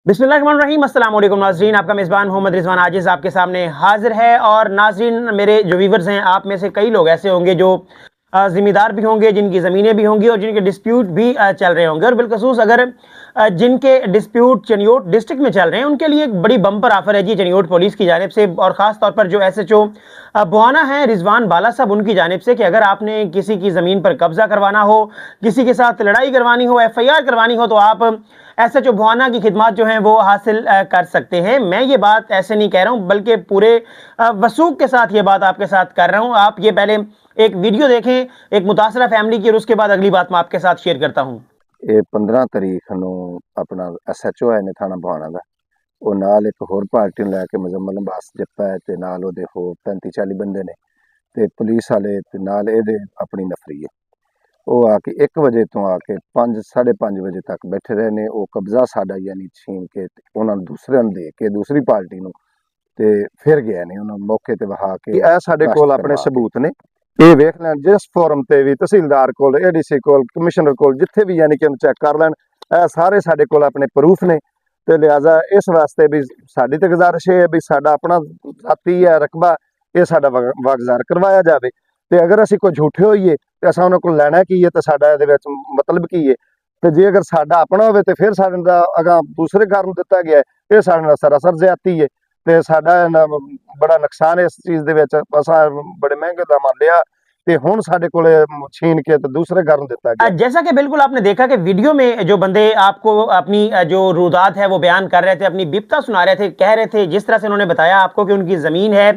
बिस्मिल्लाहिर्रहमानिर्रहीम। अस्सलाम वालेकुम नाज़रीन, आपका मेज़बान मोहम्मद रिजवान आजिज़ आपके सामने हाजिर है। और नाज़रीन, मेरे जो व्यूवर्स हैं, आप में से कई लोग ऐसे होंगे जो ज़िम्मेदार भी होंगे, जिनकी ज़मीनें भी होंगी और जिनके डिस्प्यूट भी चल रहे होंगे। और बिलखसूस अगर जिनके डिस्प्यूट चनियोट डिस्ट्रिक्ट में चल रहे हैं, उनके लिए एक बड़ी बम्पर ऑफर है जी चनियोट पुलिस की जानिब से, और ख़ास तौर पर जो SHO बुहाना है रिजवान बाला साहब, उनकी जानिब से, कि अगर आपने किसी की ज़मीन पर कब्ज़ा करवाना हो, किसी के साथ लड़ाई करवानी हो, FIR करवानी हो, तो आप SHO बुहाना की खिदमत जो हैं वो हासिल कर सकते हैं। मैं ये बात ऐसे नहीं कह रहा हूँ, बल्कि पूरे वसूख के साथ ये बात आपके साथ कर रहा हूँ। आप ये पहले एक वीडियो देखें एक मुतासरा फैमिली की, और उसके बाद अगली बात मैं आपके साथ शेयर करता हूँ। ਇਹ 15 ਤਰੀਕ ਨੂੰ ਆਪਣਾ SHO ਆਏ ਨੇ ਥਾਣਾ ਬਹਾਨਾ ਦਾ, ਉਹ ਨਾਲ ਇੱਕ ਹੋਰ ਪਾਰਟੀ ਨੂੰ ਲੈ ਕੇ ਮੁਜ਼ੰਮਲ ਅਬਾਸ ਜੱਪਾ ਹੈ ਤੇ ਨਾਲ ਉਹਦੇ ਹੋਰ 35-40 ਬੰਦੇ ਨੇ ਤੇ ਪੁਲਿਸ ਵਾਲੇ ਤੇ ਨਾਲ ਇਹਦੇ ਆਪਣੀ ਨਫਰੀ ਹੈ। ਉਹ ਆ ਕੇ 1 ਵਜੇ ਤੋਂ ਆ ਕੇ 5-5:30 ਵਜੇ ਤੱਕ ਬੈਠੇ ਰਹੇ ਨੇ। ਉਹ ਕਬਜ਼ਾ ਸਾਡਾ ਯਾਨੀ ਛੀਨ ਕੇ ਉਹਨਾਂ ਨੂੰ ਦੂਸਰਿਆਂ ਨੂੰ ਦੇ ਕੇ ਦੂਸਰੀ ਪਾਰਟੀ ਨੂੰ ਤੇ ਫਿਰ ਗਏ ਨੇ, ਉਹਨਾਂ ਮੌਕੇ ਤੇ ਵਹਾ ਕੇ। ਇਹ ਸਾਡੇ ਕੋਲ ਆਪਣੇ ਸਬੂਤ ਨੇ, ਇਹ ਵੇਖ ਲੈਣ ਜਿਸ ਫੋਰਮ ਤੇ ਵੀ, ਤਹਿਸੀਲਦਾਰ ਕੋਲ, ADC ਕੋਲ, ਕਮਿਸ਼ਨਰ ਕੋਲ, ਜਿੱਥੇ ਵੀ ਯਾਨੀ ਕਿ ਉਹਨੂੰ ਚੈੱਕ ਕਰ ਲੈਣ। ਇਹ ਸਾਰੇ ਸਾਡੇ ਕੋਲ ਆਪਣੇ ਪ੍ਰੂਫ ਨੇ ਤੇ ਲਿਹਾਜ਼ਾ ਇਸ ਵਾਸਤੇ ਵੀ ਸਾਡੀ ਤੇ ਗੁਜ਼ਾਰਿਸ਼ ਇਹ ਹੈ ਵੀ ਸਾਡਾ ਆਪਣਾ ਜ਼ਾਤੀ ਹੈ ਰਕਬਾ, ਇਹ ਸਾਡਾ ਵਾਗਜ਼ਾਰ ਕਰਵਾਇਆ ਜਾਵੇ। ਤੇ ਅਗਰ ਅਸੀਂ ਕੋਈ ਝੂਠੇ ਹੋਈਏ ਤੇ ਅਸਾਂ ਉਹਨਾਂ ਕੋਲ ਲੈਣਾ ਕੀ ਹੈ ਤੇ ਸਾਡਾ ਇਹਦੇ ਵਿੱਚ ਮਤਲਬ ਕੀ ਹੈ। ਤੇ ਜੇ ਅਗਰ ਸਾਡਾ ਆਪਣਾ ਹੋਵੇ ਤੇ ਫਿਰ ਸਾਡੇ ਦਾ ਅਗਾਂ ਦੂਸਰੇ ਘਰ ਨੂੰ ਦਿੱਤਾ ਗਿਆ, ਇਹ ਸਾਡੇ ਨਾਲ ਸਰਾਸਰ ਜ਼ਿਆਦਤੀ ਹੈ ਤੇ ਸਾਡਾ ਬੜਾ ਨੁਕਸਾਨ ਹੈ ਇਸ ਚੀਜ਼ ਦੇ ਵਿੱਚ। ਅਸਾਂ ਬੜੇ ਮਹਿੰਗੇ ਦਾ ਮਾਲ ਲਿਆ ਤੇ ਹੁਣ ਸਾਡੇ ਕੋਲੇ छीन के तो दूसरे घर में देता गया। जैसा कि बिल्कुल आपने देखा कि वीडियो में जो बंदे आपको अपनी जो रुदात है वो बयान कर रहे थे, अपनी बिपता सुना रहे थे, कह रहे थे, जिस तरह से उन्होंने बताया आपको कि उनकी ज़मीन है,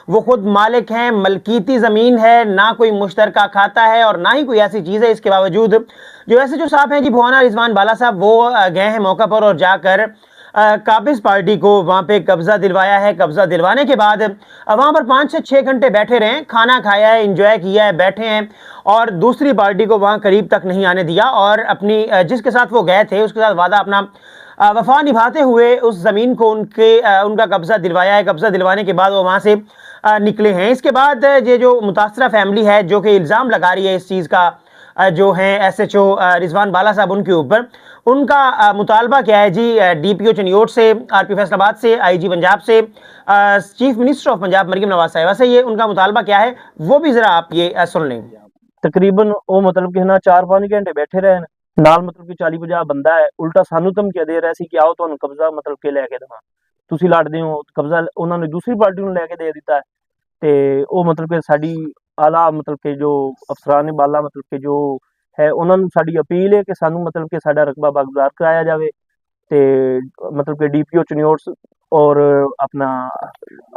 वो खुद मालिक हैं, मलकीती ज़मीन है, ना कोई मुश्तरका खाता है और ना ही कोई ऐसी चीज़ है। इसके बावजूद जो SHO साहब हैं जी बुहाना रिजवान बाला साहब, वो गए हैं मौका पर और जाकर काबिज पार्टी को वहाँ पे कब्ज़ा दिलवाया है। कब्ज़ा दिलवाने के बाद वहाँ पर 5 से 6 घंटे बैठे रहे, खाना खाया है, इंजॉय किया है, बैठे हैं, और दूसरी पार्टी को वहाँ करीब तक नहीं आने दिया। और अपनी जिसके साथ वो गए थे उसके साथ वादा अपना वफा निभाते हुए उस ज़मीन को उनका कब्ज़ा दिलवाया है। कब्ज़ा दिलवाने के बाद वो वहाँ से निकले हैं। इसके बाद ये जो मुतासरा फैमिली है जो कि इल्ज़ाम लगा रही है इस चीज़ का, जो हैं SHO रिजवान बाला साहब उनके ऊपर, उनका मुतालबा क्या है जी DPO चनियोट से, RP फैसलाबाद से, IG पंजाब से, chief minister of Punjab Maryam Nawaz sahiba से, ये उनका मुतालबा क्या है वो भी ज़रा आप ये सुन लें। तकरीबन वो मतलब कि ना 4-5 घंटे बैठे रहे ਨਾਲ मतलब कि 40-50 ਬੰਦਾ ਹੈ, ਉਲਟਾ ਸਾਨੂੰ ਧਮਕੀਆਂ ਦੇ ਰਿਹਾ ਸੀ ਕਿ ਆਓ ਤੁਹਾਨੂੰ ਕਬਜ਼ਾ मतलब ਕਿ ਲੈ ਕੇ ਦੇਵਾਂ, ਤੁਸੀਂ ਲੜਦੇ ਹੋ। ਕਬਜ਼ਾ ਉਹਨਾਂ ਨੇ ਦੂਸਰੀ ਪਾਰਟੀ ਨੂੰ ਲੈ ਕੇ ਦੇ ਦਿੱਤਾ ਤੇ ਉਹ मतलब ਕਿ ਸਾਡੀ ਆਲਾ मतलब ਕਿ ਜੋ ਅਫਸਰਾਨ ਬਾਲਾ मतलब ਕਿ ਜੋ ਹੈ ਉਹਨਾਂ ਨੂੰ ਸਾਡੀ ਅਪੀਲ ਹੈ ਕਿ ਸਾਨੂੰ मतलब ਕਿ ਸਾਡਾ ਰਕਬਾ ਬਾਗਜ਼ਾਰ ਕਰਾਇਆ ਜਾਵੇ। ਤੇ मतलब कि DPO ਚਨਿਓਟ और अपना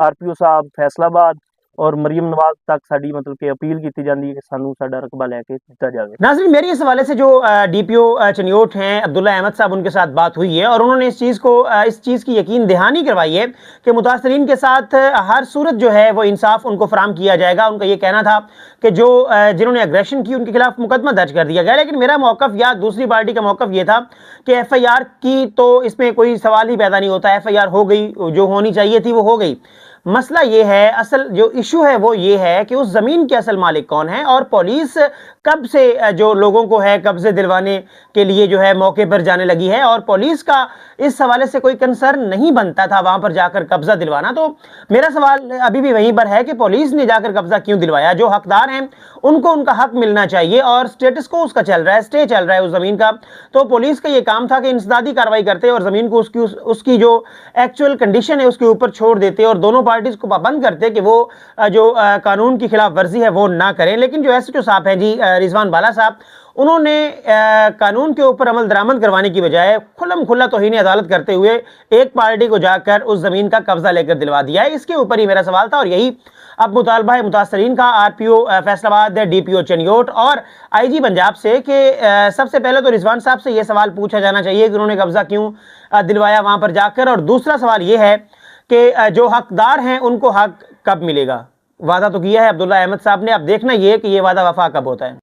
RPO साहब फैसलाबाद और मरियम नवाज तक साड़ी मतलब कि अपील की जाती है कि सानू साडा रकबा लेके दिता जाए। नाज़रीन, मेरी इस हवाले से जो DPO चनियोट हैं अब्दुल्ला अहमद साहब, उनके साथ बात हुई है और उन्होंने इस चीज़ की यकीन दहानी करवाई है कि मुतासरीन के साथ हर सूरत जो है वो इंसाफ उनको फराम किया जाएगा। उनका ये कहना था कि जो जिन्होंने एग्रेशन की उनके खिलाफ मुकदमा दर्ज कर दिया गया। लेकिन मेरा मौक़िफ़ या दूसरी पार्टी का मौक़िफ़ ये था कि FIR की तो इसमें कोई सवाल ही पैदा नहीं होता। FIR हो गई, जो होनी चाहिए थी वो हो गई। मसला ये है, असल जो इशू है वो ये है कि उस ज़मीन के असल मालिक कौन है, और पुलिस कब से जो लोगों को है कब्ज़े दिलवाने के लिए जो है मौके पर जाने लगी है, और पुलिस का इस हवाले से कोई कंसर्न नहीं बनता था वहाँ पर जाकर कब्ज़ा दिलवाना। तो मेरा सवाल अभी भी वहीं पर है कि पुलिस ने जाकर कब्ज़ा क्यों दिलवाया। जो हकदार हैं उनको उनका हक मिलना चाहिए, और स्टेटस को उसका चल रहा है, स्टे चल रहा है उस ज़मीन का। तो पुलिस का ये काम था कि इंसदादी कार्रवाई करते और ज़मीन को उसकी जो एक्चुअल कंडीशन है उसके ऊपर छोड़ देते और दोनों पार्टीज़ को पाबंद करते कि वो जो कानून की खिलाफ वर्जी है वो ना करें। लेकिन जो SHO साहब हैं जी रिजवान बाला साहब, उन्होंने कानून के ऊपर अमल दरामद करवाने की बजाय खुल्लम खुल्ला तौहीन अदालत करते हुए एक पार्टी को जाकर उस ज़मीन का कब्ज़ा लेकर दिलवा दिया है। इसके ऊपर ही मेरा सवाल था, और यही अब मुतालबा है मुतासरीन का RPO फैसलाबाद, DPO चनियोट और IG पंजाब से कि सबसे पहले तो रिजवान साहब से ये सवाल पूछा जाना चाहिए कि उन्होंने कब्ज़ा क्यों दिलवाया वहाँ पर जाकर, और दूसरा सवाल ये है कि जो हकदार हैं उनको हक कब मिलेगा। वादा तो किया है अब्दुल्ला अहमद साहब ने, अब देखना ये कि ये वादा वफा कब होता है।